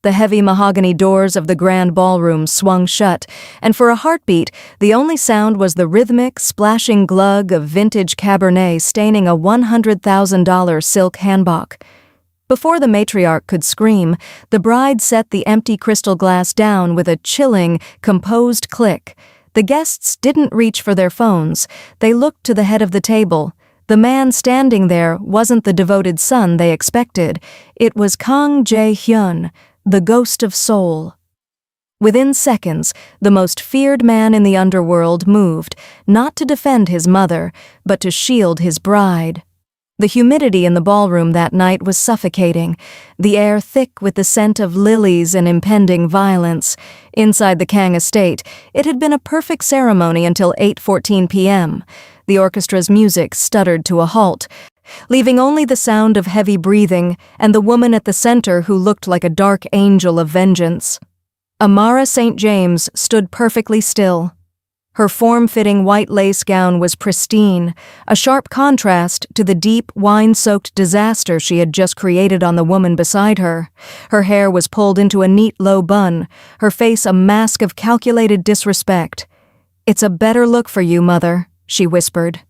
The heavy mahogany doors of the grand ballroom swung shut, and for a heartbeat, the only sound was the rhythmic, splashing glug of vintage Cabernet staining a $100,000 silk hanbok. Before the matriarch could scream, the bride set the empty crystal glass down with a chilling, composed click. The guests didn't reach for their phones. They looked to the head of the table. The man standing there wasn't the devoted son they expected. It was Kang Jae-hyun, the ghost of Seoul. Within seconds, the most feared man in the underworld moved, not to defend his mother, but to shield his bride. The humidity in the ballroom that night was suffocating, the air thick with the scent of lilies and impending violence. Inside the Kang estate, it had been a perfect ceremony until 8:14 p.m. The orchestra's music stuttered to a halt, leaving only the sound of heavy breathing and the woman at the center who looked like a dark angel of vengeance. Amara St. stood perfectly still. Her form-fitting white lace gown was pristine, a sharp contrast to the deep, wine-soaked disaster she had just created on the woman beside her. Her hair was pulled into a neat low bun, her face a mask of calculated disrespect. "It's a better look for you, Mother," she whispered.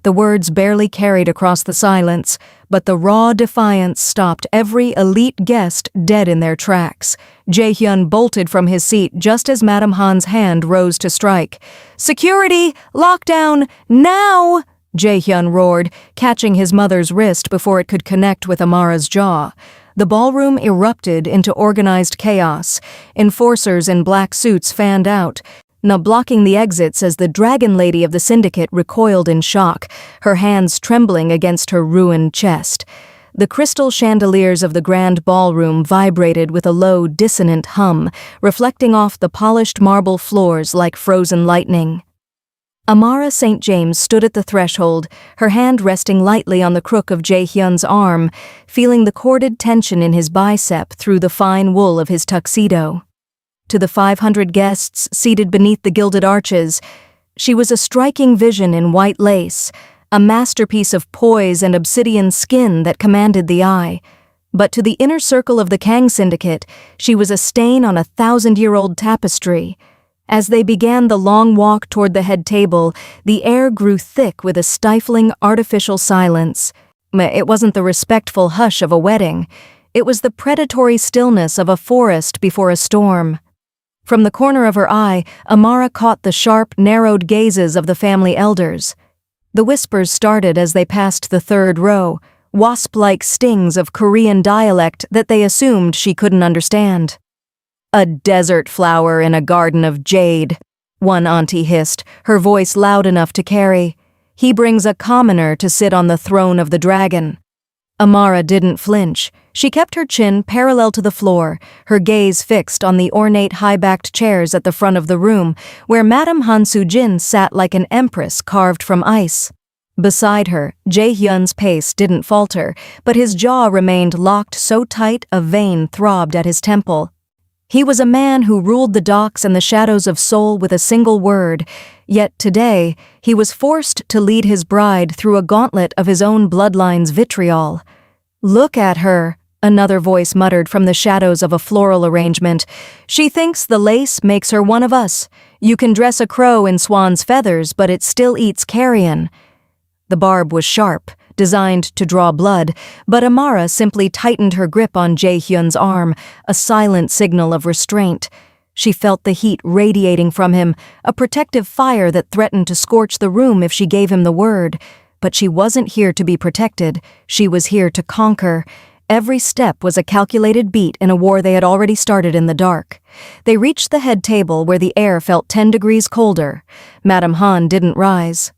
The words barely carried across the silence, but the raw defiance stopped every elite guest dead in their tracks. Jae-hyun bolted from his seat just as Madame Han's hand rose to strike. "Security! Lockdown! Now!" Jae-hyun roared, catching his mother's wrist before it could connect with Amara's jaw. The ballroom erupted into organized chaos. Enforcers in black suits fanned out, now blocking the exits as the dragon lady of the syndicate recoiled in shock, her hands trembling against her ruined chest. The crystal chandeliers of the grand ballroom vibrated with a low, dissonant hum, reflecting off the polished marble floors like frozen lightning. Amara St. stood at the threshold, her hand resting lightly on the crook of Jae-hyun's arm, feeling the corded tension in his bicep through the fine wool of his tuxedo. To the 500 guests seated beneath the gilded arches, she was a striking vision in white lace, a masterpiece of poise and obsidian skin that commanded the eye. But to the inner circle of the Kang syndicate, she was a stain on a 1,000-year-old tapestry. As they began the long walk toward the head table, the air grew thick with a stifling, artificial silence. It wasn't the respectful hush of a wedding. It was the predatory stillness of a forest before a storm. From the corner of her eye, Amara caught the sharp, narrowed gazes of the family elders. The whispers started as they passed the third row, wasp-like stings of Korean dialect that they assumed she couldn't understand. "A desert flower in a garden of jade," one auntie hissed, her voice loud enough to carry. "He brings a commoner to sit on the throne of the dragon." Amara didn't flinch. She kept her chin parallel to the floor, her gaze fixed on the ornate high-backed chairs at the front of the room, where Madame Han Soo-jin sat like an empress carved from ice. Beside her, Jae-hyun's pace didn't falter, but his jaw remained locked so tight a vein throbbed at his temple. He was a man who ruled the docks and the shadows of Seoul with a single word, yet today he was forced to lead his bride through a gauntlet of his own bloodline's vitriol. "Look at her," another voice muttered from the shadows of a floral arrangement. "She thinks the lace makes her one of us. You can dress a crow in swan's feathers, but it still eats carrion." The barb was sharp, designed to draw blood, but Amara simply tightened her grip on Jae-hyun's arm, a silent signal of restraint. She felt the heat radiating from him, a protective fire that threatened to scorch the room if she gave him the word. But she wasn't here to be protected, she was here to conquer. Every step was a calculated beat in a war they had already started in the dark. They reached the head table where the air felt 10 degrees colder. Madame Han didn't rise.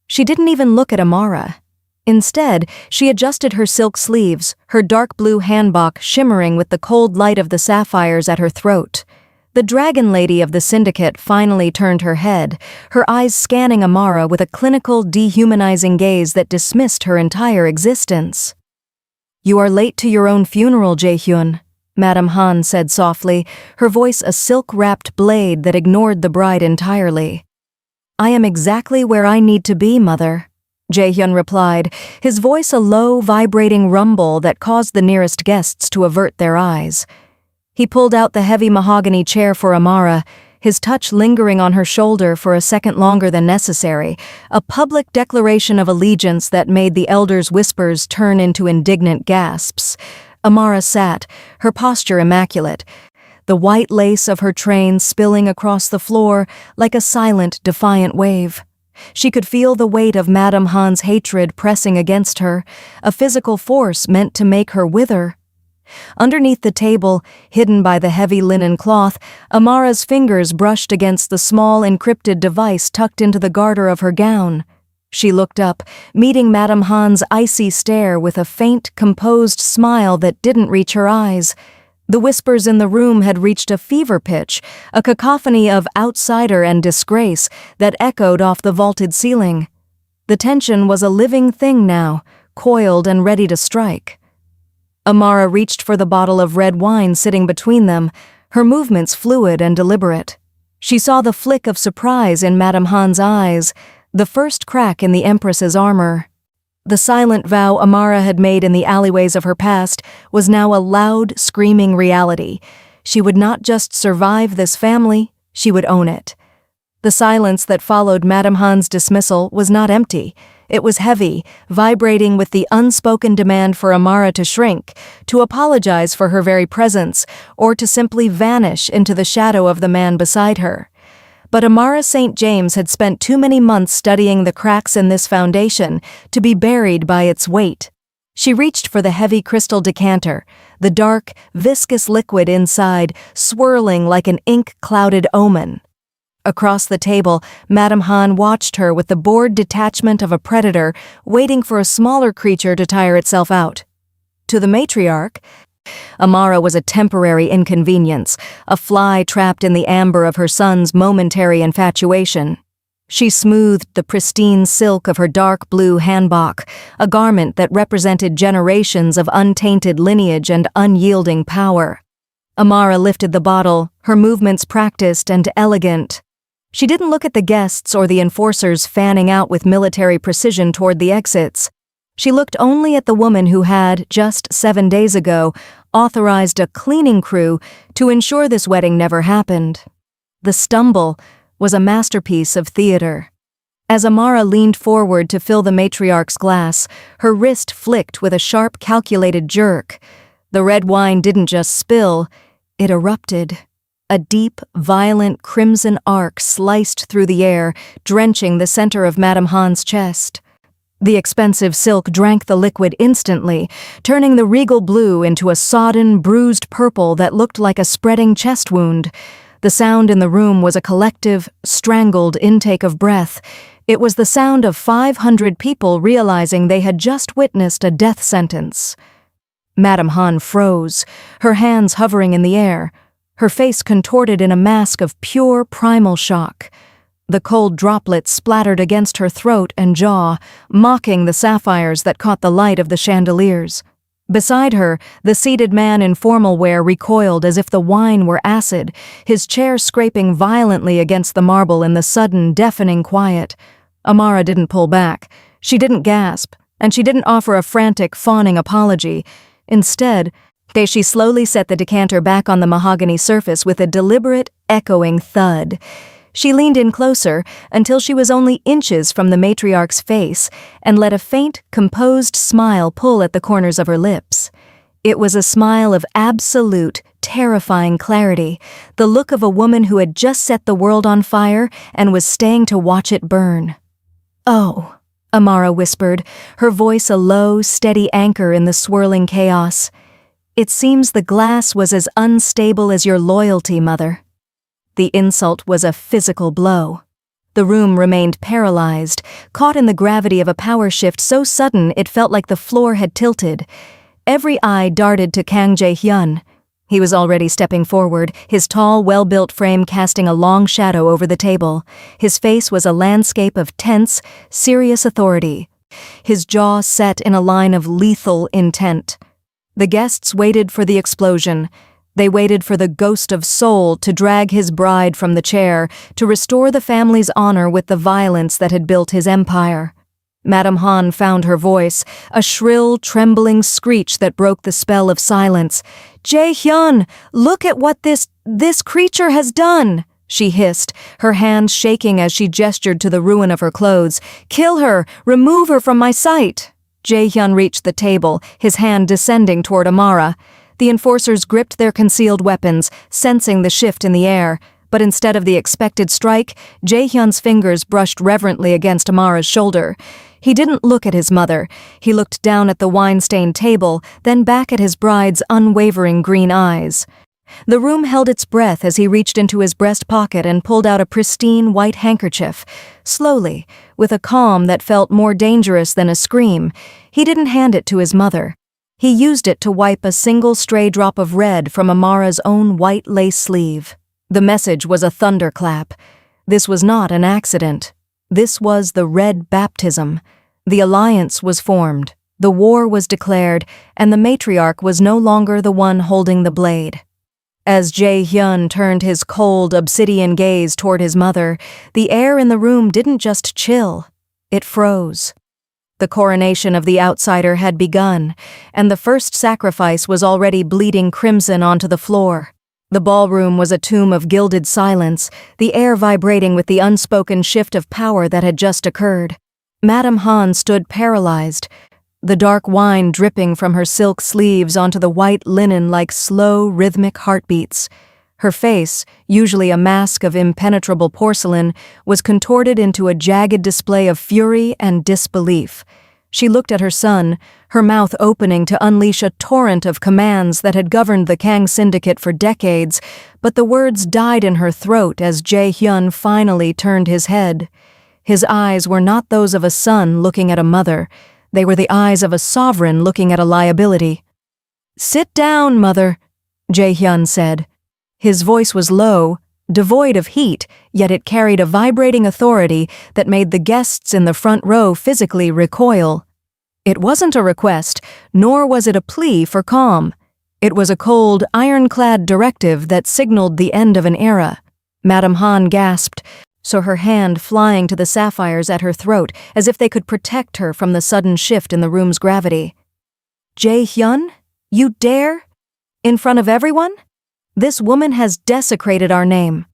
She didn't even look at Amara. Instead, she adjusted her silk sleeves, her dark blue hanbok shimmering with the cold light of the sapphires at her throat. The dragon lady of the syndicate finally turned her head, her eyes scanning Amara with a clinical, dehumanizing gaze that dismissed her entire existence. "You are late to your own funeral, Jae-hyun," Madame Han said softly, her voice a silk-wrapped blade that ignored the bride entirely. "I am exactly where I need to be, Mother," Jae-hyun replied, his voice a low, vibrating rumble that caused the nearest guests to avert their eyes. He pulled out the heavy mahogany chair for Amara, his touch lingering on her shoulder for a second longer than necessary, a public declaration of allegiance that made the elder's whispers turn into indignant gasps. Amara sat, her posture immaculate, the white lace of her train spilling across the floor like a silent, defiant wave. She could feel the weight of Madame Han's hatred pressing against her, a physical force meant to make her wither. Underneath the table, hidden by the heavy linen cloth, Amara's fingers brushed against the small encrypted device tucked into the garter of her gown. She looked up, meeting Madame Han's icy stare with a faint, composed smile that didn't reach her eyes. The whispers in the room had reached a fever pitch, a cacophony of outsider and disgrace that echoed off the vaulted ceiling. The tension was a living thing now, coiled and ready to strike. Amara reached for the bottle of red wine sitting between them, her movements fluid and deliberate. She saw the flick of surprise in Madame Han's eyes, the first crack in the Empress's armor. The silent vow Amara had made in the alleyways of her past was now a loud, screaming reality. She would not just survive this family, she would own it. The silence that followed Madame Han's dismissal was not empty. It was heavy, vibrating with the unspoken demand for Amara to shrink, to apologize for her very presence, or to simply vanish into the shadow of the man beside her. But Amara St. James had spent too many months studying the cracks in this foundation to be buried by its weight. She reached for the heavy crystal decanter, the dark, viscous liquid inside swirling like an ink-clouded omen. Across the table, Madame Han watched her with the bored detachment of a predator waiting for a smaller creature to tire itself out. To the matriarch, Amara was a temporary inconvenience, a fly trapped in the amber of her son's momentary infatuation. She smoothed the pristine silk of her dark blue hanbok, a garment that represented generations of untainted lineage and unyielding power. Amara lifted the bottle, her movements practiced and elegant. She didn't look at the guests or the enforcers fanning out with military precision toward the exits. She looked only at the woman who had, just 7 days ago, authorized a cleaning crew to ensure this wedding never happened. The stumble was a masterpiece of theater. As Amara leaned forward to fill the matriarch's glass, her wrist flicked with a sharp, calculated jerk. The red wine didn't just spill, it erupted. A deep, violent crimson arc sliced through the air, drenching the center of Madame Han's chest. The expensive silk drank the liquid instantly, turning the regal blue into a sodden, bruised purple that looked like a spreading chest wound. The sound in the room was a collective, strangled intake of breath. It was the sound of 500 people realizing they had just witnessed a death sentence. Madame Han froze, her hands hovering in the air, her face contorted in a mask of pure primal shock. The cold droplets splattered against her throat and jaw, mocking the sapphires that caught the light of the chandeliers. Beside her, the seated man in formal wear recoiled as if the wine were acid, his chair scraping violently against the marble in the sudden, deafening quiet. Amara didn't pull back. She didn't gasp, and she didn't offer a frantic, fawning apology. Instead, she slowly set the decanter back on the mahogany surface with a deliberate, echoing thud. She leaned in closer until she was only inches from the matriarch's face and let a faint, composed smile pull at the corners of her lips. It was a smile of absolute, terrifying clarity, the look of a woman who had just set the world on fire and was staying to watch it burn. "Oh," Amara whispered, her voice a low, steady anchor in the swirling chaos. "It seems the glass was as unstable as your loyalty, Mother." The insult was a physical blow. The room remained paralyzed, caught in the gravity of a power shift so sudden it felt like the floor had tilted. Every eye darted to Kang Jae-hyun. He was already stepping forward, his tall, well-built frame casting a long shadow over the table. His face was a landscape of tense, serious authority, his jaw set in a line of lethal intent. The guests waited for the explosion. They waited for the ghost of Seoul to drag his bride from the chair, to restore the family's honor with the violence that had built his empire. Madame Han found her voice, a shrill, trembling screech that broke the spell of silence. "Jae-hyun, look at what this creature has done!" she hissed, her hands shaking as she gestured to the ruin of her clothes. "Kill her! Remove her from my sight!" Jae-hyun reached the table, his hand descending toward Amara. The enforcers gripped their concealed weapons, sensing the shift in the air. But instead of the expected strike, Jae-hyun's fingers brushed reverently against Amara's shoulder. He didn't look at his mother. He looked down at the wine-stained table, then back at his bride's unwavering green eyes. The room held its breath as he reached into his breast pocket and pulled out a pristine white handkerchief. Slowly, with a calm that felt more dangerous than a scream, he didn't hand it to his mother. He used it to wipe a single stray drop of red from Amara's own white lace sleeve. The message was a thunderclap. This was not an accident. This was the red baptism. The alliance was formed, the war was declared, and the matriarch was no longer the one holding the blade. As Jae-hyun turned his cold, obsidian gaze toward his mother, the air in the room didn't just chill, it froze. The coronation of the outsider had begun, and the first sacrifice was already bleeding crimson onto the floor. The ballroom was a tomb of gilded silence, the air vibrating with the unspoken shift of power that had just occurred. Madame Han stood paralyzed, the dark wine dripping from her silk sleeves onto the white linen like slow, rhythmic heartbeats. Her face, usually a mask of impenetrable porcelain, was contorted into a jagged display of fury and disbelief. She looked at her son, her mouth opening to unleash a torrent of commands that had governed the Kang syndicate for decades, but the words died in her throat as Jae-hyun finally turned his head. His eyes were not those of a son looking at a mother. They were the eyes of a sovereign looking at a liability. "Sit down, mother," Jae-hyun said. His voice was low, devoid of heat, yet it carried a vibrating authority that made the guests in the front row physically recoil. It wasn't a request, nor was it a plea for calm. It was a cold, ironclad directive that signaled the end of an era. Madame Han gasped, so her hand flying to the sapphires at her throat as if they could protect her from the sudden shift in the room's gravity. "Jae-hyun? You dare? In front of everyone? This woman has desecrated our name."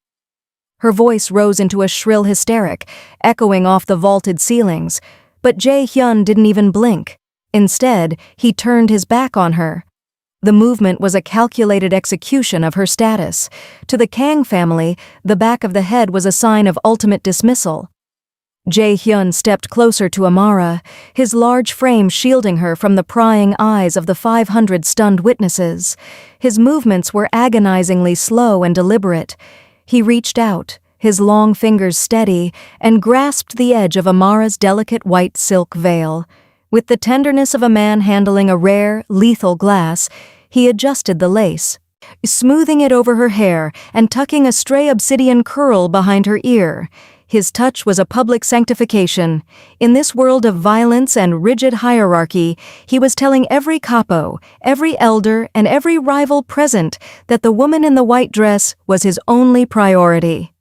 Her voice rose into a shrill hysteric, echoing off the vaulted ceilings, but Jae-hyun didn't even blink. Instead, he turned his back on her. The movement was a calculated execution of her status. To the Kang family, the back of the head was a sign of ultimate dismissal. Jae-hyun stepped closer to Amara, his large frame shielding her from the prying eyes of the 500 stunned witnesses. His movements were agonizingly slow and deliberate. He reached out, his long fingers steady, and grasped the edge of Amara's delicate white silk veil. With the tenderness of a man handling a rare, lethal glass, he adjusted the lace, smoothing it over her hair and tucking a stray obsidian curl behind her ear. His touch was a public sanctification. In this world of violence and rigid hierarchy, he was telling every capo, every elder, and every rival present that the woman in the white dress was his only priority.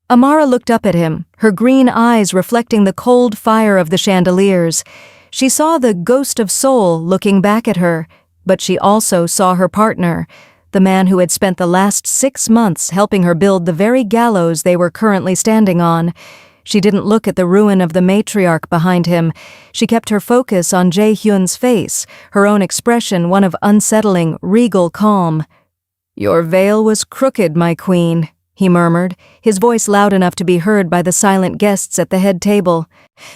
Amara looked up at him, her green eyes reflecting the cold fire of the chandeliers. She saw the ghost of Seoul looking back at her, but she also saw her partner, the man who had spent the last 6 months helping her build the very gallows they were currently standing on. She didn't look at the ruin of the matriarch behind him. She kept her focus on Jae-hyun's face, her own expression one of unsettling, regal calm. "Your veil was crooked, my queen," he murmured, his voice loud enough to be heard by the silent guests at the head table.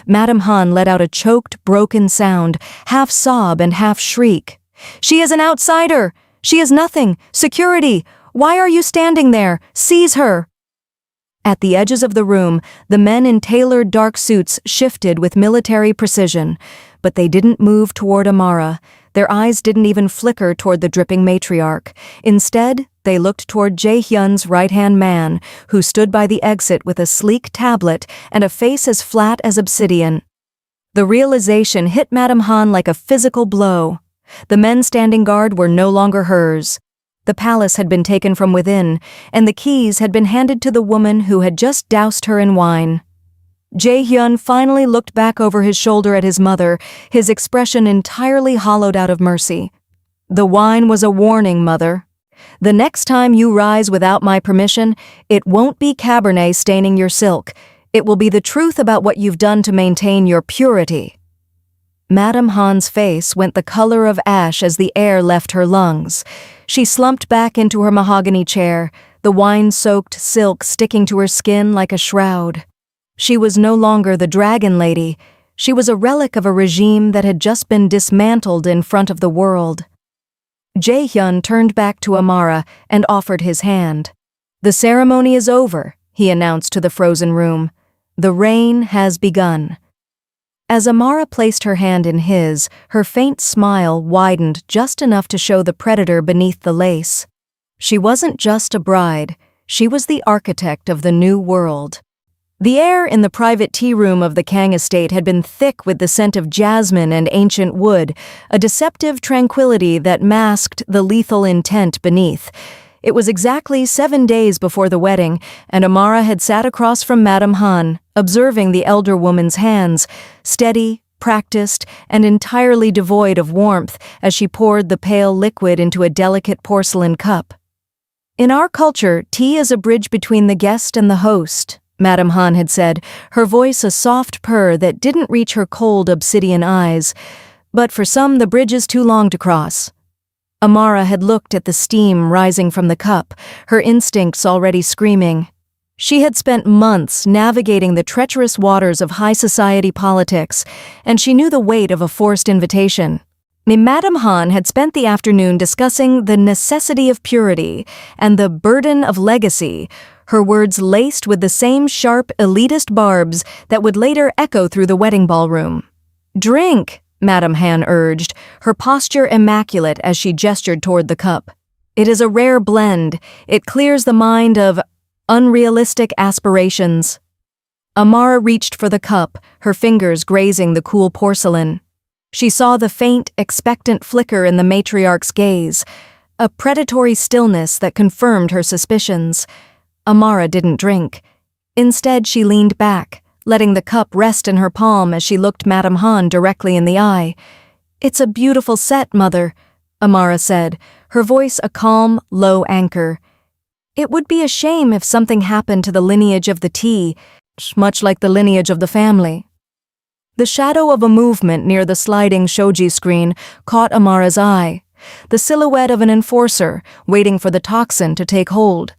Madame Han let out a choked, broken sound, half sob and half shriek. "She is an outsider! She is nothing! Security! Why are you standing there? Seize her!" At the edges of the room, the men in tailored dark suits shifted with military precision, but they didn't move toward Amara. Their eyes didn't even flicker toward the dripping matriarch. Instead, they looked toward Jae-hyun's right-hand man, who stood by the exit with a sleek tablet and a face as flat as obsidian. The realization hit Madame Han like a physical blow. The men standing guard were no longer hers. The palace had been taken from within, and the keys had been handed to the woman who had just doused her in wine. Jae-hyun finally looked back over his shoulder at his mother, his expression entirely hollowed out of mercy. "The wine was a warning, Mother. The next time you rise without my permission, it won't be Cabernet staining your silk. It will be the truth about what you've done to maintain your purity." Madame Han's face went the color of ash as the air left her lungs. She slumped back into her mahogany chair, the wine-soaked silk sticking to her skin like a shroud. She was no longer the dragon lady. She was a relic of a regime that had just been dismantled in front of the world. Jae-hyun turned back to Amara and offered his hand. "The ceremony is over," he announced to the frozen room. "The reign has begun." As Amara placed her hand in his, her faint smile widened just enough to show the predator beneath the lace. She wasn't just a bride, she was the architect of the new world. The air in the private tea room of the Kang estate had been thick with the scent of jasmine and ancient wood, a deceptive tranquility that masked the lethal intent beneath. It was exactly 7 days before the wedding, and Amara had sat across from Madame Han, observing the elder woman's hands, steady, practiced, and entirely devoid of warmth as she poured the pale liquid into a delicate porcelain cup. "In our culture, tea is a bridge between the guest and the host," Madame Han had said, her voice a soft purr that didn't reach her cold obsidian eyes. "But for some, the bridge is too long to cross." Amara had looked at the steam rising from the cup, her instincts already screaming. She had spent months navigating the treacherous waters of high society politics, and she knew the weight of a forced invitation. Madame Han had spent the afternoon discussing the necessity of purity and the burden of legacy, her words laced with the same sharp, elitist barbs that would later echo through the wedding ballroom. "Drink," Madame Han urged, her posture immaculate as she gestured toward the cup. "It is a rare blend. It clears the mind of unrealistic aspirations." Amara reached for the cup, her fingers grazing the cool porcelain. She saw the faint, expectant flicker in the matriarch's gaze, a predatory stillness that confirmed her suspicions. Amara didn't drink. Instead, she leaned back, letting the cup rest in her palm as she looked Madame Han directly in the eye. "It's a beautiful set, Mother," Amara said, her voice a calm, low anchor. "It would be a shame if something happened to the lineage of the tea, much like the lineage of the family." The shadow of a movement near the sliding shoji screen caught Amara's eye, the silhouette of an enforcer waiting for the toxin to take hold.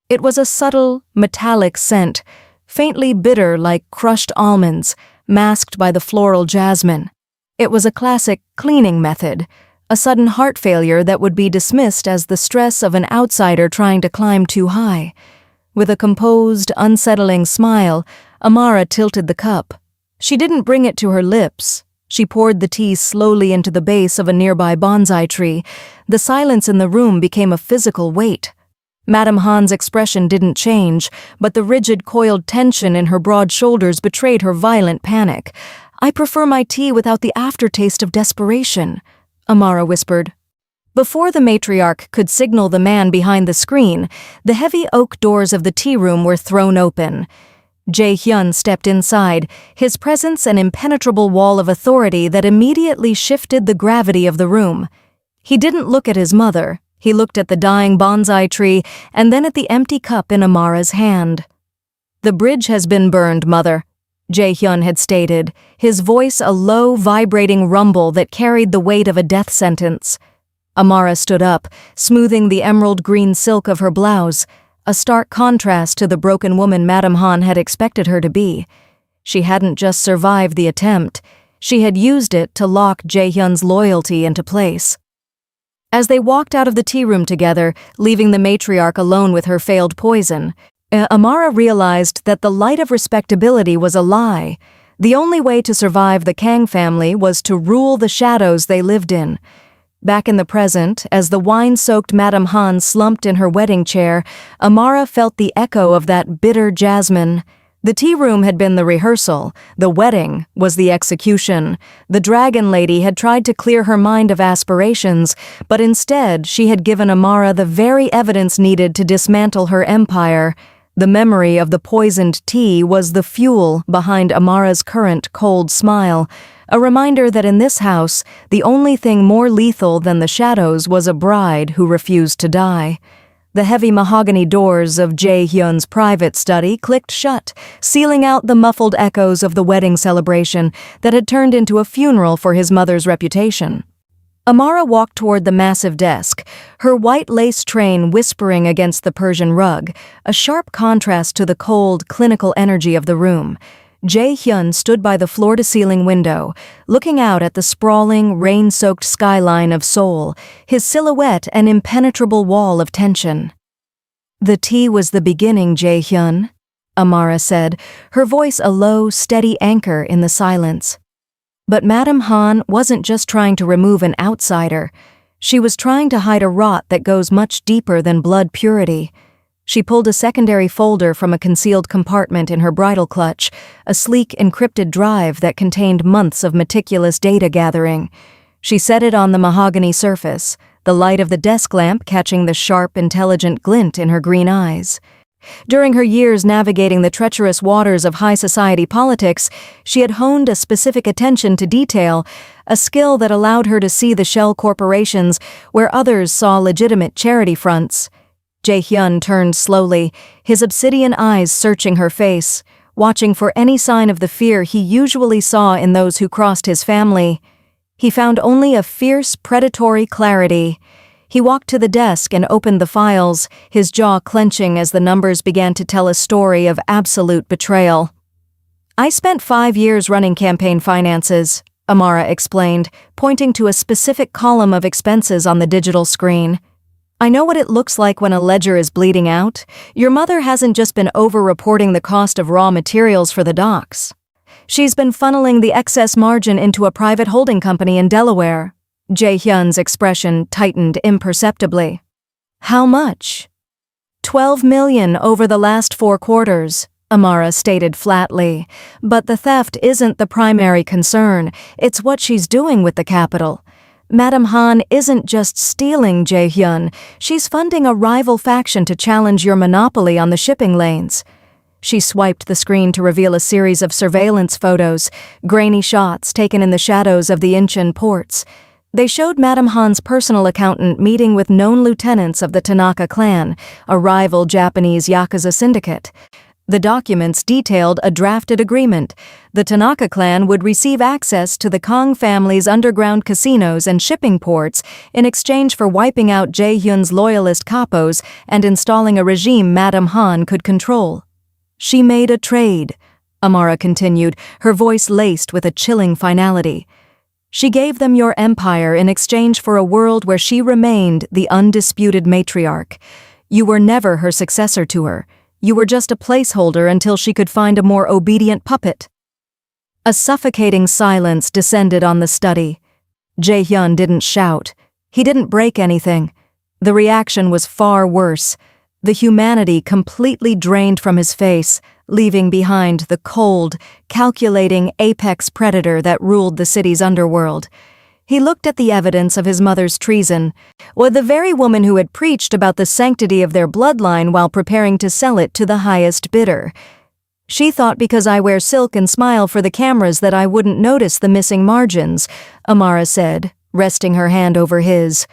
It was a subtle, metallic scent, faintly bitter like crushed almonds, masked by the floral jasmine. It was a classic cleaning method, a sudden heart failure that would be dismissed as the stress of an outsider trying to climb too high. With a composed, unsettling smile, Amara tilted the cup. She didn't bring it to her lips. She poured the tea slowly into the base of a nearby bonsai tree. The silence in the room became a physical weight. Madame Han's expression didn't change, but the rigid, coiled tension in her broad shoulders betrayed her violent panic. "I prefer my tea without the aftertaste of desperation," Amara whispered. Before the matriarch could signal the man behind the screen, the heavy oak doors of the tea room were thrown open. Jae-hyun stepped inside, his presence an impenetrable wall of authority that immediately shifted the gravity of the room. He didn't look at his mother. He looked at the dying bonsai tree and then at the empty cup in Amara's hand. "The bridge has been burned, Mother," Jae-hyun had stated, his voice a low, vibrating rumble that carried the weight of a death sentence. Amara stood up, smoothing the emerald green silk of her blouse, a stark contrast to the broken woman Madame Han had expected her to be. She hadn't just survived the attempt, she had used it to lock Jae-hyun's loyalty into place. As they walked out of the tea room together, leaving the matriarch alone with her failed poison, Amara realized that the light of respectability was a lie. The only way to survive the Kang family was to rule the shadows they lived in. Back in the present, as the wine-soaked Madame Han slumped in her wedding chair, Amara felt the echo of that bitter jasmine. The tea room had been the rehearsal, the wedding was the execution. The dragon lady had tried to clear her mind of aspirations, but instead she had given Amara the very evidence needed to dismantle her empire, The memory of the poisoned tea was the fuel behind Amara's current cold smile, a reminder that in this house, the only thing more lethal than the shadows was a bride who refused to die. The heavy mahogany doors of Jae-hyun's private study clicked shut, sealing out the muffled echoes of the wedding celebration that had turned into a funeral for his mother's reputation. Amara walked toward the massive desk, her white lace train whispering against the Persian rug, a sharp contrast to the cold, clinical energy of the room. Jae-hyun stood by the floor-to-ceiling window, looking out at the sprawling, rain-soaked skyline of Seoul, his silhouette an impenetrable wall of tension. "The tea was the beginning, Jae-hyun," Amara said, her voice a low, steady anchor in the silence. But Madame Han wasn't just trying to remove an outsider. She was trying to hide a rot that goes much deeper than blood purity. She pulled a secondary folder from a concealed compartment in her bridal clutch, a sleek encrypted drive that contained months of meticulous data gathering. She set it on the mahogany surface, the light of the desk lamp catching the sharp, intelligent glint in her green eyes. During her years navigating the treacherous waters of high society politics, she had honed a specific attention to detail, a skill that allowed her to see the shell corporations where others saw legitimate charity fronts. Jae-hyun turned slowly, his obsidian eyes searching her face, watching for any sign of the fear he usually saw in those who crossed his family. He found only a fierce, predatory clarity. He walked to the desk and opened the files, his jaw clenching as the numbers began to tell a story of absolute betrayal. "I spent 5 years running campaign finances," Amara explained, pointing to a specific column of expenses on the digital screen. "I know what it looks like when a ledger is bleeding out. Your mother hasn't just been over-reporting the cost of raw materials for the docks. She's been funneling the excess margin into a private holding company in Delaware." Jae-hyun's expression tightened imperceptibly. "How much?" $12 million over the last 4 quarters, Amara stated flatly. "But the theft isn't the primary concern. It's what she's doing with the capital. Madame Han isn't just stealing, Jae-hyun. She's funding a rival faction to challenge your monopoly on the shipping lanes." She swiped the screen to reveal a series of surveillance photos, grainy shots taken in the shadows of the Incheon ports. They showed Madame Han's personal accountant meeting with known lieutenants of the Tanaka clan, a rival Japanese Yakuza syndicate. The documents detailed a drafted agreement. The Tanaka clan would receive access to the Kang family's underground casinos and shipping ports in exchange for wiping out Jae-hyun's loyalist capos and installing a regime Madame Han could control. "She made a trade," Amara continued, her voice laced with a chilling finality. "She gave them your empire in exchange for a world where she remained the undisputed matriarch. You were never her successor to her. You were just a placeholder until she could find a more obedient puppet." A suffocating silence descended on the study. Jae-hyun didn't shout. He didn't break anything. The reaction was far worse. The humanity completely drained from his face, leaving behind the cold, calculating apex predator that ruled the city's underworld. He looked at the evidence of his mother's treason, or the very woman who had preached about the sanctity of their bloodline while preparing to sell it to the highest bidder. "She thought because I wear silk and smile for the cameras that I wouldn't notice the missing margins," Amara said, resting her hand over his.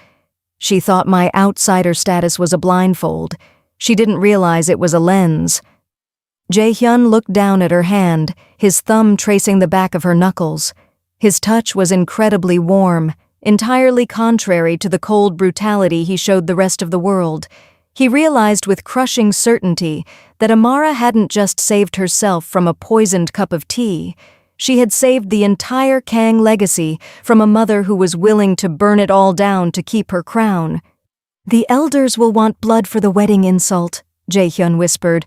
"She thought my outsider status was a blindfold. She didn't realize it was a lens." Jae-hyun looked down at her hand, his thumb tracing the back of her knuckles. His touch was incredibly warm, entirely contrary to the cold brutality he showed the rest of the world. He realized with crushing certainty that Amara hadn't just saved herself from a poisoned cup of tea. She had saved the entire Kang legacy from a mother who was willing to burn it all down to keep her crown. "The elders will want blood for the wedding insult," Jae-hyun whispered,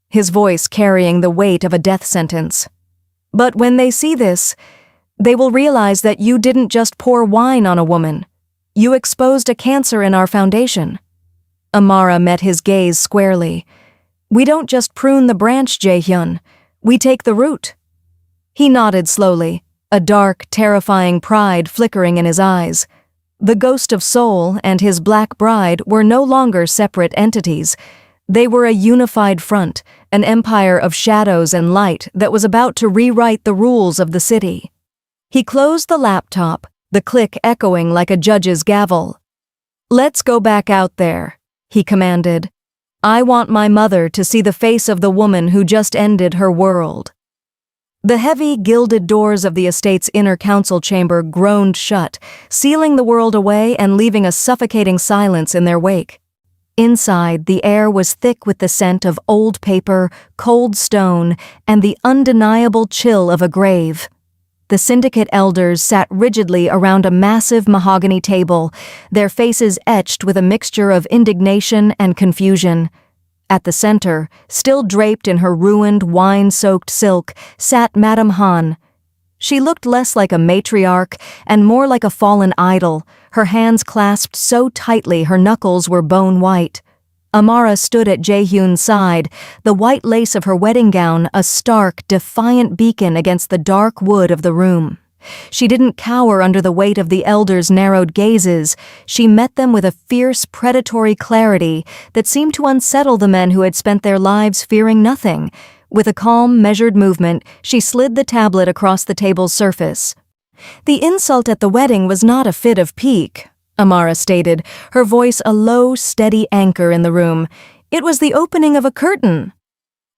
his voice carrying the weight of a death sentence. "But when they see this, they will realize that you didn't just pour wine on a woman. You exposed a cancer in our foundation." Amara met his gaze squarely. "We don't just prune the branch, Jae-hyun. We take the root." He nodded slowly, a dark, terrifying pride flickering in his eyes. The ghost of Seoul and his black bride were no longer separate entities. They were a unified front, an empire of shadows and light that was about to rewrite the rules of the city. He closed the laptop, the click echoing like a judge's gavel. "Let's go back out there," he commanded. "I want my mother to see the face of the woman who just ended her world." The heavy, gilded doors of the estate's inner council chamber groaned shut, sealing the world away and leaving a suffocating silence in their wake. Inside, the air was thick with the scent of old paper, cold stone, and the undeniable chill of a grave. The syndicate elders sat rigidly around a massive mahogany table, their faces etched with a mixture of indignation and confusion. At the center, still draped in her ruined, wine-soaked silk, sat Madame Han. She looked less like a matriarch and more like a fallen idol, her hands clasped so tightly her knuckles were bone white. Amara stood at Jae-hyun's side, the white lace of her wedding gown a stark, defiant beacon against the dark wood of the room. She didn't cower under the weight of the elders' narrowed gazes. She met them with a fierce, predatory clarity that seemed to unsettle the men who had spent their lives fearing nothing. With a calm, measured movement, she slid the tablet across the table's surface. "The insult at the wedding was not a fit of pique," Amara stated, her voice a low, steady anchor in the room. "It was the opening of a curtain."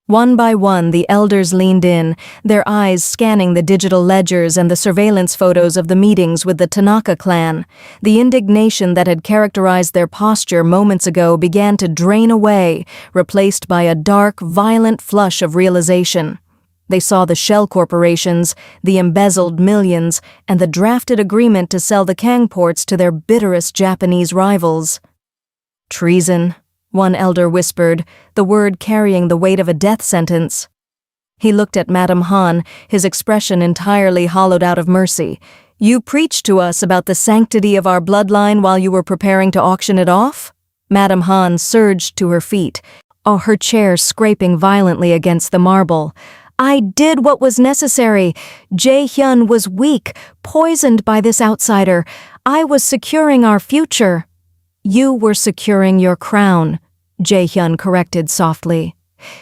One by one, the elders leaned in, their eyes scanning the digital ledgers and the surveillance photos of the meetings with the Tanaka clan. The indignation that had characterized their posture moments ago began to drain away, replaced by a dark, violent flush of realization. They saw the shell corporations, the embezzled millions, and the drafted agreement to sell the Kang ports to their bitterest Japanese rivals. "Treason," one elder whispered, the word carrying the weight of a death sentence. He looked at Madame Han, his expression entirely hollowed out of mercy. "You preached to us about the sanctity of our bloodline while you were preparing to auction it off?" Madame Han surged to her feet, her chair scraping violently against the marble. "I did what was necessary. Jae-hyun was weak, poisoned by this outsider. I was securing our future." "You were securing your crown," Jae-hyun corrected softly.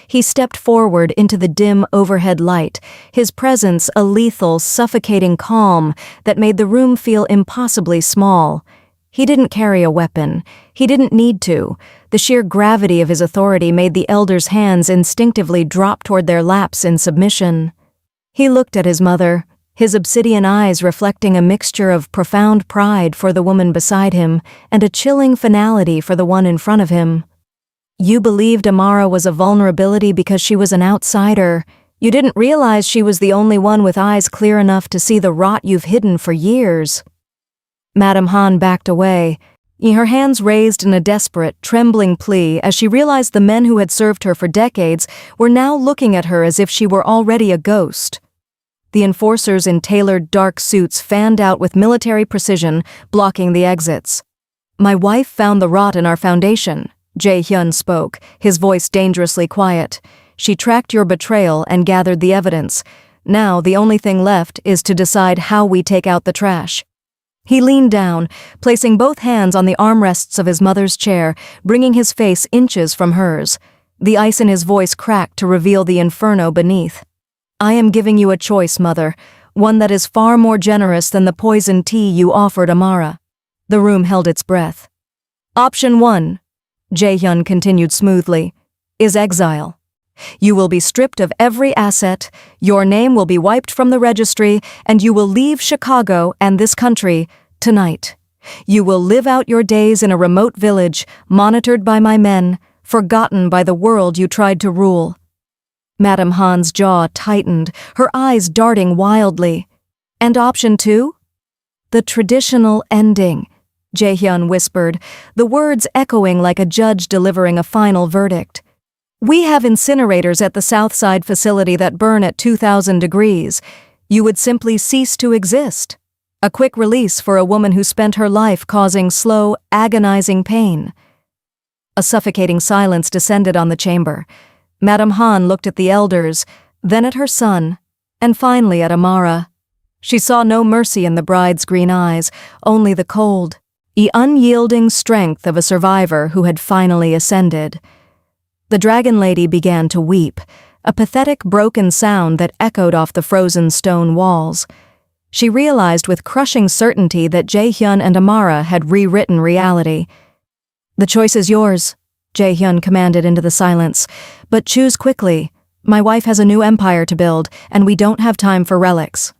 He stepped forward into the dim overhead light, his presence a lethal, suffocating calm that made the room feel impossibly small. He didn't carry a weapon. He didn't need to. The sheer gravity of his authority made the elders' hands instinctively drop toward their laps in submission. He looked at his mother, his obsidian eyes reflecting a mixture of profound pride for the woman beside him and a chilling finality for the one in front of him. "You believed Amara was a vulnerability because she was an outsider. You didn't realize she was the only one with eyes clear enough to see the rot you've hidden for years." Madame Han backed away, her hands raised in a desperate, trembling plea as she realized the men who had served her for decades were now looking at her as if she were already a ghost. The enforcers in tailored dark suits fanned out with military precision, blocking the exits. "My wife found the rot in our foundation," Jae-hyun spoke, his voice dangerously quiet. "She tracked your betrayal and gathered the evidence. Now the only thing left is to decide how we take out the trash." He leaned down, placing both hands on the armrests of his mother's chair, bringing his face inches from hers. The ice in his voice cracked to reveal the inferno beneath. "I am giving you a choice, Mother, one that is far more generous than the poisoned tea you offered Amara." The room held its breath. "Option 1, Jae-hyun continued smoothly, "is exile. You will be stripped of every asset, your name will be wiped from the registry, and you will leave Chicago and this country tonight. You will live out your days in a remote village, monitored by my men, forgotten by the world you tried to rule." Madame Han's jaw tightened, her eyes darting wildly. "And option 2? The traditional ending," Jae-hyun whispered, the words echoing like a judge delivering a final verdict. "We have incinerators at the Southside facility that burn at 2,000 degrees. You would simply cease to exist. A quick release for a woman who spent her life causing slow, agonizing pain." A suffocating silence descended on the chamber. Madame Han looked at the elders, then at her son, and finally at Amara. She saw no mercy in the bride's green eyes, only the cold, unyielding strength of a survivor who had finally ascended. The dragon lady began to weep, a pathetic broken sound that echoed off the frozen stone walls. She realized with crushing certainty that Jae-hyun and Amara had rewritten reality. "The choice is yours," Jae-hyun commanded into the silence. "But choose quickly. My wife has a new empire to build, and we don't have time for relics."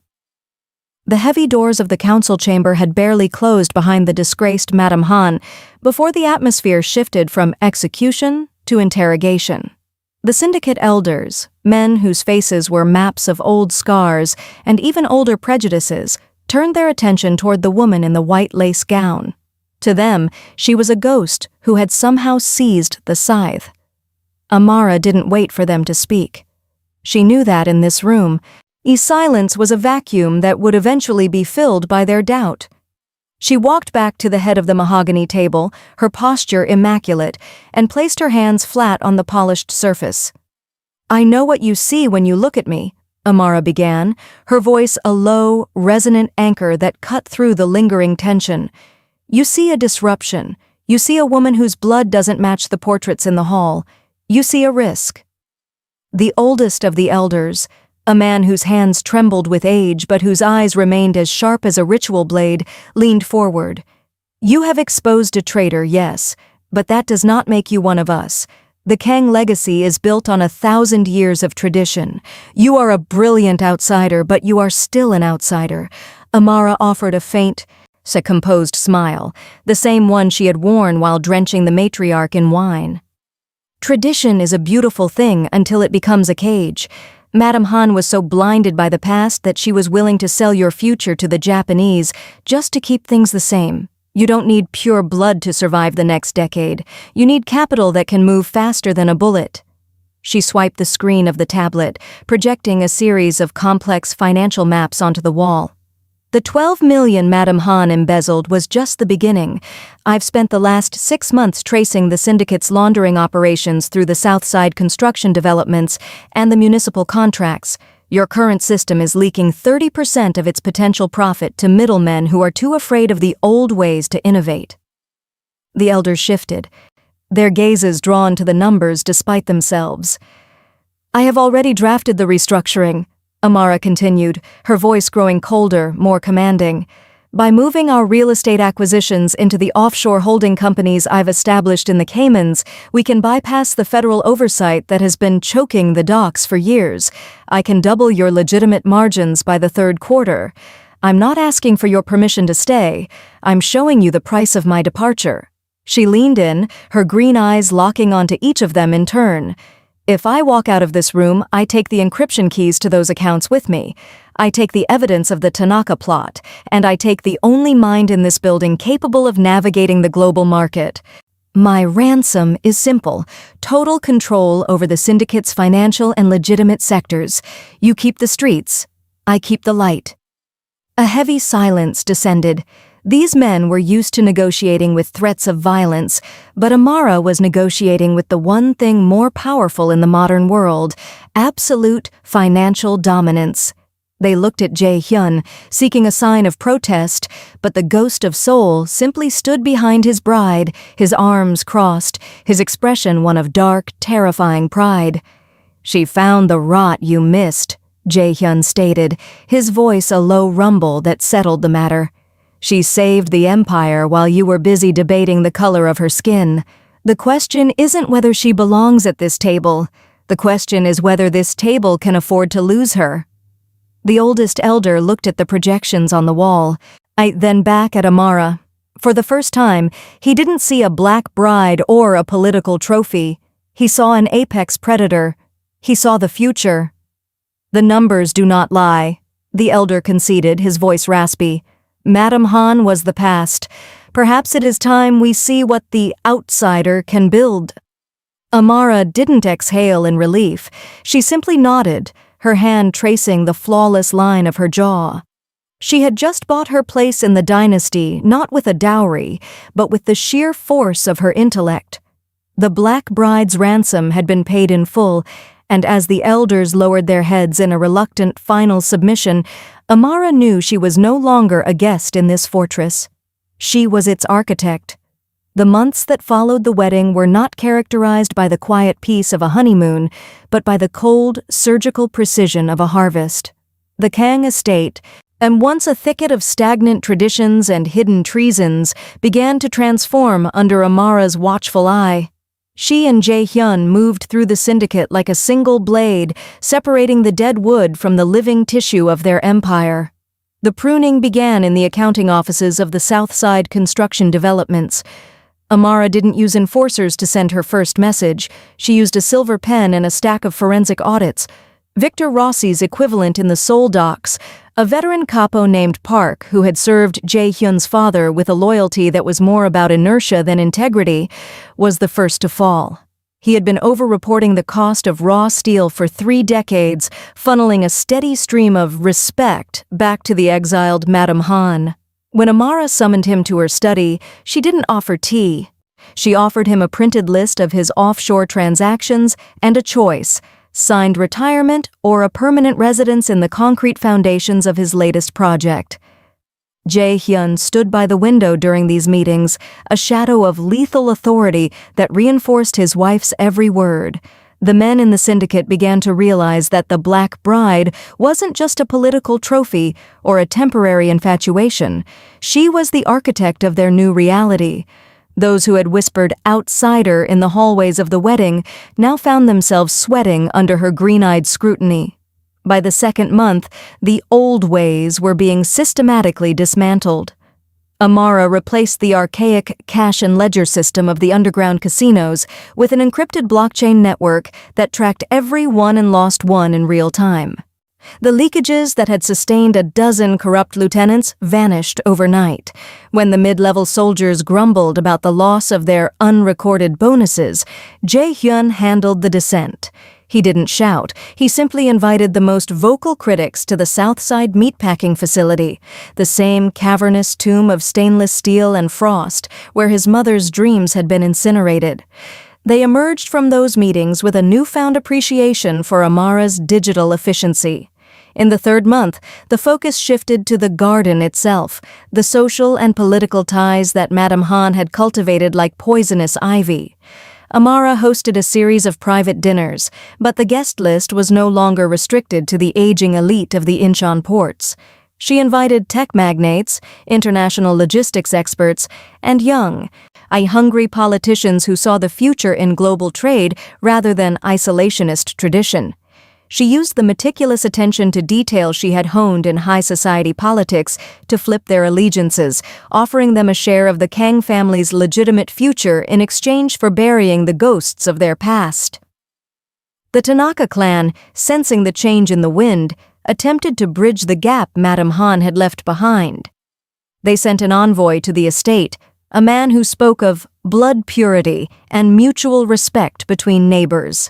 The heavy doors of the council chamber had barely closed behind the disgraced Madame Han before the atmosphere shifted from execution to interrogation. The syndicate elders, men whose faces were maps of old scars and even older prejudices, turned their attention toward the woman in the white lace gown. To them, she was a ghost who had somehow seized the scythe. Amara didn't wait for them to speak. She knew that in this room, silence was a vacuum that would eventually be filled by their doubt. She walked back to the head of the mahogany table, her posture immaculate, and placed her hands flat on the polished surface. "I know what you see when you look at me," Amara began, her voice a low, resonant anchor that cut through the lingering tension. "You see a disruption. You see a woman whose blood doesn't match the portraits in the hall. You see a risk." The oldest of the elders, a man whose hands trembled with age but whose eyes remained as sharp as a ritual blade, leaned forward. "You have exposed a traitor, yes, but that does not make you one of us. The Kang legacy is built on 1,000 years of tradition. You are a brilliant outsider, but you are still an outsider." Amara offered a faint, composed smile, the same one she had worn while drenching the matriarch in wine. "Tradition is a beautiful thing until it becomes a cage. Madame Han was so blinded by the past that she was willing to sell your future to the Japanese just to keep things the same. You don't need pure blood to survive the next decade. You need capital that can move faster than a bullet." She swiped the screen of the tablet, projecting a series of complex financial maps onto the wall. "The 12 million Madame Han embezzled was just the beginning. I've spent the last 6 months tracing the syndicate's laundering operations through the Southside construction developments and the municipal contracts. Your current system is leaking 30% of its potential profit to middlemen who are too afraid of the old ways to innovate." The elders shifted, their gazes drawn to the numbers despite themselves. "I have already drafted the restructuring," Amara continued, her voice growing colder, more commanding. "By moving our real estate acquisitions into the offshore holding companies I've established in the Caymans, we can bypass the federal oversight that has been choking the docks for years. I can double your legitimate margins by the 3rd quarter. I'm not asking for your permission to stay. I'm showing you the price of my departure." She leaned in, her green eyes locking onto each of them in turn. "If I walk out of this room, I take the encryption keys to those accounts with me. I take the evidence of the Tanaka plot, and I take the only mind in this building capable of navigating the global market. My ransom is simple: total control over the syndicate's financial and legitimate sectors. You keep the streets, I keep the light." A heavy silence descended. These men were used to negotiating with threats of violence, but Amara was negotiating with the one thing more powerful in the modern world: absolute financial dominance. They looked at Jae-hyun, seeking a sign of protest, but the ghost of Seoul simply stood behind his bride, his arms crossed, his expression one of dark, terrifying pride. "She found the rot you missed," Jae-hyun stated, his voice a low rumble that settled the matter. "She saved the empire while you were busy debating the color of her skin. The question isn't whether she belongs at this table. The question is whether this table can afford to lose her." The oldest elder looked at the projections on the wall, then back at Amara. For the first time, he didn't see a black bride or a political trophy. He saw an apex predator. He saw the future. "The numbers do not lie," the elder conceded, his voice raspy. "Madame Han was the past. Perhaps it is time we see what the outsider can build." Amara didn't exhale in relief. She simply nodded, her hand tracing the flawless line of her jaw. She had just bought her place in the dynasty, not with a dowry, but with the sheer force of her intellect. The black bride's ransom had been paid in full, and as the elders lowered their heads in a reluctant final submission, Amara knew she was no longer a guest in this fortress. She was its architect. The months that followed the wedding were not characterized by the quiet peace of a honeymoon, but by the cold, surgical precision of a harvest. The Kang estate, and once a thicket of stagnant traditions and hidden treasons, began to transform under Amara's watchful eye. She and Jae-hyun moved through the syndicate like a single blade, separating the dead wood from the living tissue of their empire. The pruning began in the accounting offices of the Southside Construction Developments. Amara didn't use enforcers to send her first message. She used a silver pen and a stack of forensic audits. Victor Rossi's equivalent in the Seoul docks, a veteran capo named Park who had served Jae-hyun's father with a loyalty that was more about inertia than integrity, was the first to fall. He had been over-reporting the cost of raw steel for 3 decades, funneling a steady stream of respect back to the exiled Madam Han. When Amara summoned him to her study, she didn't offer tea. She offered him a printed list of his offshore transactions and a choice: signed retirement or a permanent residence in the concrete foundations of his latest project. Jae-hyun stood by the window during these meetings, a shadow of lethal authority that reinforced his wife's every word. The men in the syndicate began to realize that the Black Bride wasn't just a political trophy or a temporary infatuation. She was the architect of their new reality. Those who had whispered outsider in the hallways of the wedding now found themselves sweating under her green-eyed scrutiny. By the second month, the old ways were being systematically dismantled. Amara replaced the archaic cash and ledger system of the underground casinos with an encrypted blockchain network that tracked every won and lost one in real time. The leakages that had sustained a dozen corrupt lieutenants vanished overnight. When the mid-level soldiers grumbled about the loss of their unrecorded bonuses, Jae-hyun handled the dissent. He didn't shout. He simply invited the most vocal critics to the Southside meatpacking facility, the same cavernous tomb of stainless steel and frost where his mother's dreams had been incinerated. They emerged from those meetings with a newfound appreciation for Amara's digital efficiency. In the 3rd month, the focus shifted to the garden itself, the social and political ties that Madam Han had cultivated like poisonous ivy. Amara hosted a series of private dinners, but the guest list was no longer restricted to the aging elite of the Incheon ports. She invited tech magnates, international logistics experts, and young, hungry politicians who saw the future in global trade rather than isolationist tradition. She used the meticulous attention to detail she had honed in high society politics to flip their allegiances, offering them a share of the Kang family's legitimate future in exchange for burying the ghosts of their past. The Tanaka clan, sensing the change in the wind, attempted to bridge the gap Madam Han had left behind. They sent an envoy to the estate, a man who spoke of blood purity and mutual respect between neighbors.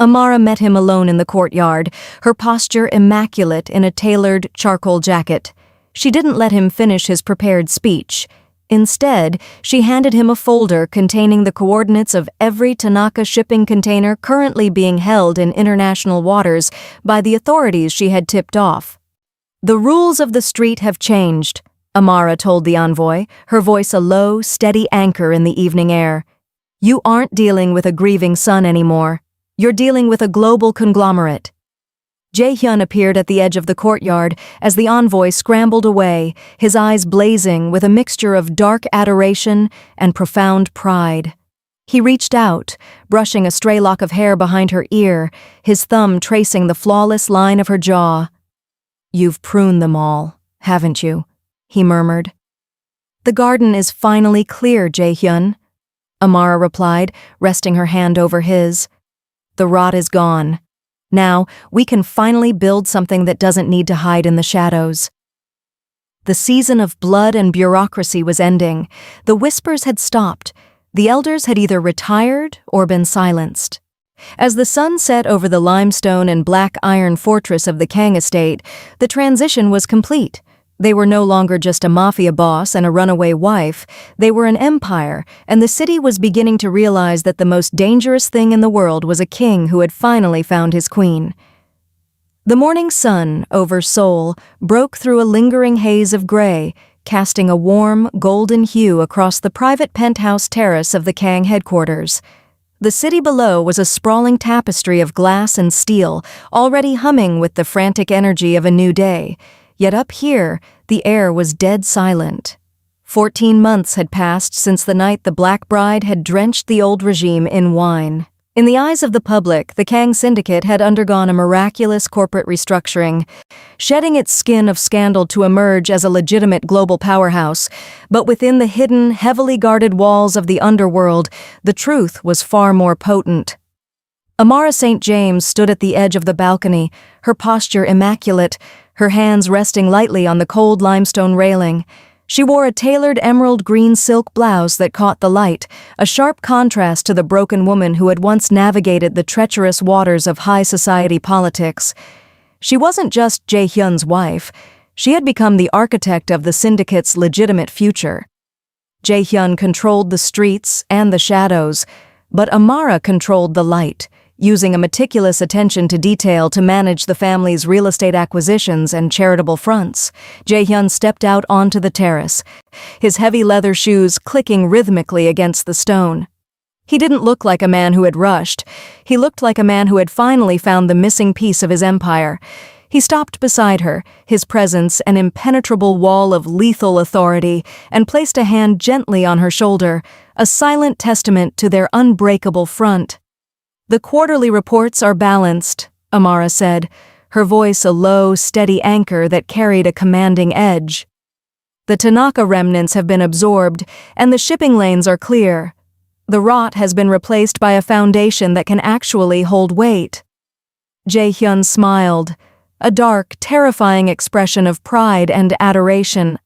Amara met him alone in the courtyard, her posture immaculate in a tailored charcoal jacket. She didn't let him finish his prepared speech. Instead, she handed him a folder containing the coordinates of every Tanaka shipping container currently being held in international waters by the authorities she had tipped off. "The rules of the street have changed," Amara told the envoy, her voice a low, steady anchor in the evening air. "You aren't dealing with a grieving son anymore. You're dealing with a global conglomerate." Jae-hyun appeared at the edge of the courtyard as the envoy scrambled away, his eyes blazing with a mixture of dark adoration and profound pride. He reached out, brushing a stray lock of hair behind her ear, his thumb tracing the flawless line of her jaw. "You've pruned them all, haven't you?" he murmured. "The garden is finally clear, Jae-hyun," Amara replied, resting her hand over his. "The rot is gone. Now, we can finally build something that doesn't need to hide in the shadows." The season of blood and bureaucracy was ending. The whispers had stopped. The elders had either retired or been silenced. As the sun set over the limestone and black iron fortress of the Kang estate, the transition was complete. They were no longer just a mafia boss and a runaway wife. They were an empire, and the city was beginning to realize that the most dangerous thing in the world was a king who had finally found his queen. The morning sun over Seoul broke through a lingering haze of gray, casting a warm, golden hue across the private penthouse terrace of the Kang headquarters. The city below was a sprawling tapestry of glass and steel, already humming with the frantic energy of a new day. Yet up here, the air was dead silent. 14 months had passed since the night the Black Bride had drenched the old regime in wine. In the eyes of the public, the Kang Syndicate had undergone a miraculous corporate restructuring, shedding its skin of scandal to emerge as a legitimate global powerhouse. But within the hidden, heavily guarded walls of the Underworld, the truth was far more potent. Amara St. James stood at the edge of the balcony, her posture immaculate, her hands resting lightly on the cold limestone railing. She wore a tailored emerald green silk blouse that caught the light, a sharp contrast to the broken woman who had once navigated the treacherous waters of high society politics. She wasn't just Jae-hyun's wife. She had become the architect of the syndicate's legitimate future. Jae-hyun controlled the streets and the shadows, but Amara controlled the light, using a meticulous attention to detail to manage the family's real estate acquisitions and charitable fronts. Jae-hyun stepped out onto the terrace, his heavy leather shoes clicking rhythmically against the stone. He didn't look like a man who had rushed. He looked like a man who had finally found the missing piece of his empire. He stopped beside her, his presence an impenetrable wall of lethal authority, and placed a hand gently on her shoulder, a silent testament to their unbreakable front. "The quarterly reports are balanced," Amara said, her voice a low, steady anchor that carried a commanding edge. "The Tanaka remnants have been absorbed, and the shipping lanes are clear. The rot has been replaced by a foundation that can actually hold weight." Jae-hyun smiled, a dark, terrifying expression of pride and adoration.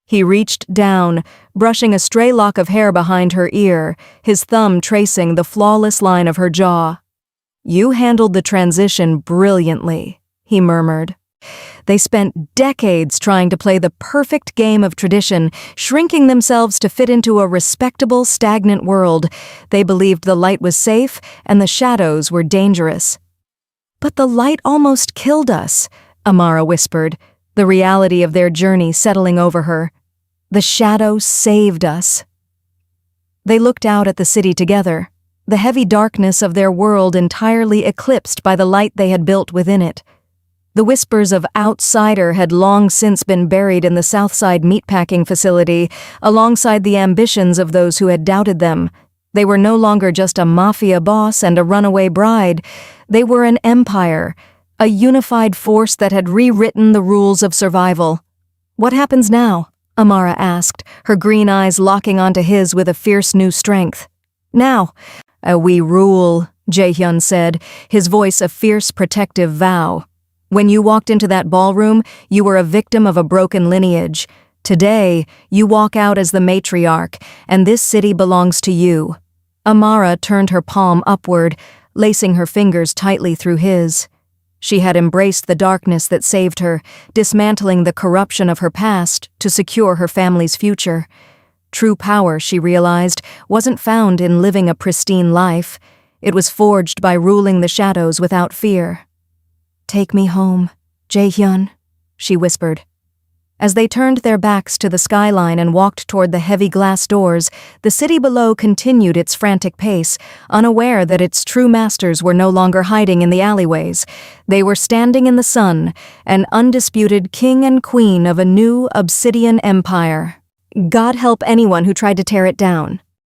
He reached down, brushing a stray lock of hair behind her ear, his thumb tracing the flawless line of her jaw. "You handled the transition brilliantly," he murmured. They spent decades trying to play the perfect game of tradition, shrinking themselves to fit into a respectable, stagnant world. They believed the light was safe and the shadows were dangerous. "But the light almost killed us," Amara whispered, the reality of their journey settling over her. "The shadow saved us." They looked out at the city together, the heavy darkness of their world entirely eclipsed by the light they had built within it. The whispers of outsider had long since been buried in the Southside meatpacking facility, alongside the ambitions of those who had doubted them. They were no longer just a mafia boss and a runaway bride. They were an empire, a unified force that had rewritten the rules of survival. "What happens now?" Amara asked, her green eyes locking onto his with a fierce new strength. "Now, we rule," Jae-hyun said, his voice a fierce protective vow. "When you walked into that ballroom, you were a victim of a broken lineage. Today, you walk out as the matriarch, and this city belongs to you." Amara turned her palm upward, lacing her fingers tightly through his. She had embraced the darkness that saved her, dismantling the corruption of her past to secure her family's future. True power, she realized, wasn't found in living a pristine life. It was forged by ruling the shadows without fear. "Take me home, Jae-hyun," she whispered. As they turned their backs to the skyline and walked toward the heavy glass doors, the city below continued its frantic pace, unaware that its true masters were no longer hiding in the alleyways. They were standing in the sun, an undisputed king and queen of a new obsidian empire. God help anyone who tried to tear it down.